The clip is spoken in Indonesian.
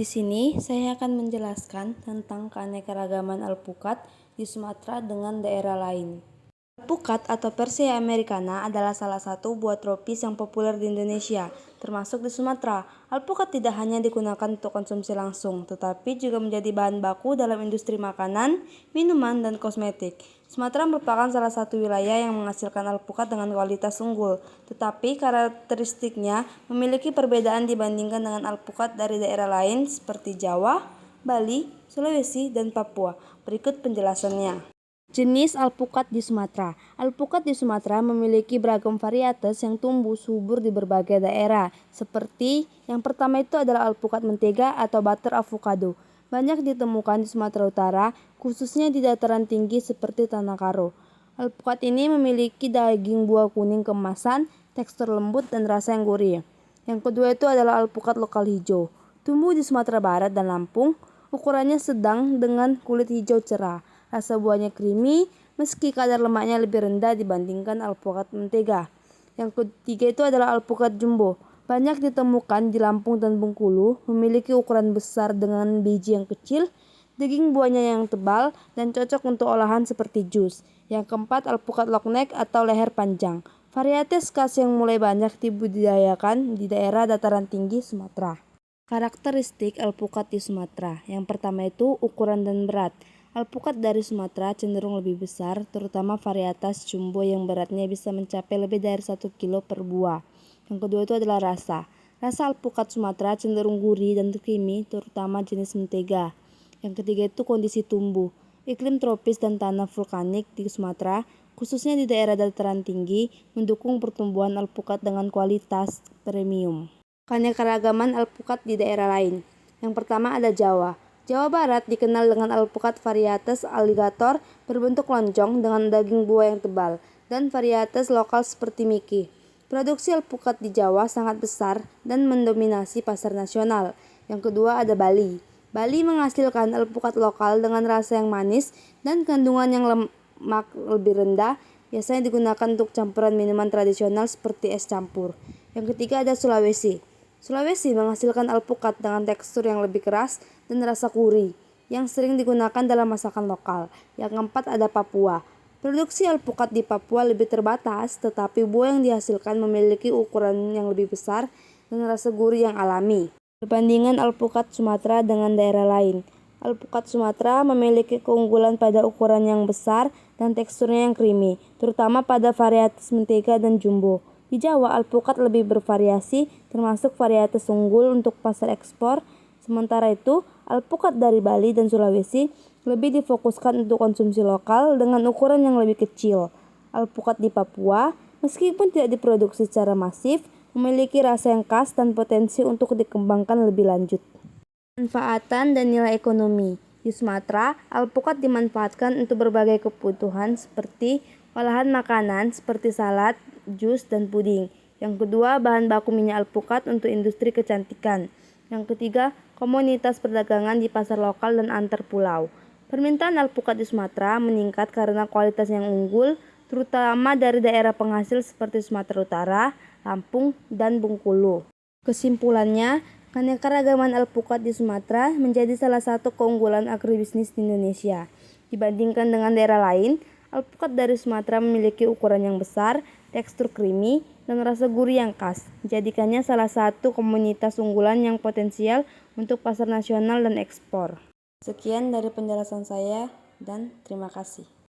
Di sini saya akan menjelaskan tentang keanekaragaman alpukat di Sumatera dengan daerah lain. Alpukat atau Persea americana adalah salah satu buah tropis yang populer di Indonesia, termasuk di Sumatera. Alpukat tidak hanya digunakan untuk konsumsi langsung, tetapi juga menjadi bahan baku dalam industri makanan, minuman, dan kosmetik. Sumatera merupakan salah satu wilayah yang menghasilkan alpukat dengan kualitas unggul, tetapi karakteristiknya memiliki perbedaan dibandingkan dengan alpukat dari daerah lain seperti Jawa, Bali, Sulawesi, dan Papua. Berikut penjelasannya. Jenis alpukat di Sumatera. Alpukat di Sumatera memiliki beragam varietas yang tumbuh subur di berbagai daerah. Seperti yang pertama itu adalah alpukat mentega atau butter avocado. Banyak ditemukan di Sumatera Utara, khususnya di dataran tinggi seperti Tanah Karo. Alpukat ini memiliki daging buah kuning keemasan, tekstur lembut dan rasa yang gurih. Yang kedua itu adalah alpukat lokal hijau. Tumbuh di Sumatera Barat dan Lampung, ukurannya sedang dengan kulit hijau cerah. Rasa buahnya creamy, meski kadar lemaknya lebih rendah dibandingkan alpukat mentega. Yang ketiga itu adalah alpukat jumbo. Banyak ditemukan di Lampung dan Bengkulu, memiliki ukuran besar dengan biji yang kecil, daging buahnya yang tebal, dan cocok untuk olahan seperti jus. Yang keempat, alpukat long neck atau leher panjang. Varietas khas yang mulai banyak dibudidayakan di daerah dataran tinggi Sumatera. Karakteristik alpukat di Sumatera. Yang pertama itu ukuran dan berat. Alpukat dari Sumatera cenderung lebih besar, terutama varietas jumbo yang beratnya bisa mencapai lebih dari 1 kilo per buah. Yang kedua itu adalah rasa. Rasa alpukat Sumatera cenderung gurih dan creamy, terutama jenis mentega. Yang ketiga itu kondisi tumbuh. Iklim tropis dan tanah vulkanik di Sumatera, khususnya di daerah dataran tinggi, mendukung pertumbuhan alpukat dengan kualitas premium. Keanekaragaman alpukat di daerah lain. Yang pertama ada Jawa. Jawa Barat dikenal dengan alpukat varietas alligator berbentuk lonjong dengan daging buah yang tebal, dan varietas lokal seperti Miki. Produksi alpukat di Jawa sangat besar dan mendominasi pasar nasional. Yang kedua ada Bali. Bali menghasilkan alpukat lokal dengan rasa yang manis dan kandungan yang lemak lebih rendah, biasanya digunakan untuk campuran minuman tradisional seperti es campur. Yang ketiga ada Sulawesi. Sulawesi menghasilkan alpukat dengan tekstur yang lebih keras dan rasa gurih, yang sering digunakan dalam masakan lokal. Yang keempat ada Papua. Produksi alpukat di Papua lebih terbatas, tetapi buah yang dihasilkan memiliki ukuran yang lebih besar dan rasa gurih yang alami. Perbandingan alpukat Sumatera dengan daerah lain. Alpukat Sumatera memiliki keunggulan pada ukuran yang besar dan teksturnya yang creamy, terutama pada varietas mentega dan jumbo. Di Jawa, alpukat lebih bervariasi, termasuk varietas unggul untuk pasar ekspor. Sementara itu, alpukat dari Bali dan Sulawesi lebih difokuskan untuk konsumsi lokal dengan ukuran yang lebih kecil. Alpukat di Papua, meskipun tidak diproduksi secara masif, memiliki rasa yang khas dan potensi untuk dikembangkan lebih lanjut. Manfaatan dan nilai ekonomi. Di Sumatera, alpukat dimanfaatkan untuk berbagai kebutuhan seperti olahan makanan seperti salad, jus, dan puding. Yang kedua, bahan baku minyak alpukat untuk industri kecantikan. Yang ketiga, komunitas perdagangan di pasar lokal dan antar pulau. Permintaan alpukat di Sumatera meningkat karena kualitas yang unggul, terutama dari daerah penghasil seperti Sumatera Utara, Lampung, dan Bengkulu. Kesimpulannya, keanekaragaman alpukat di Sumatera menjadi salah satu keunggulan agribisnis di Indonesia. Dibandingkan dengan daerah lain, alpukat dari Sumatera memiliki ukuran yang besar, tekstur creamy, dan rasa gurih yang khas, menjadikannya salah satu komunitas unggulan yang potensial untuk pasar nasional dan ekspor. Sekian dari penjelasan saya, dan terima kasih.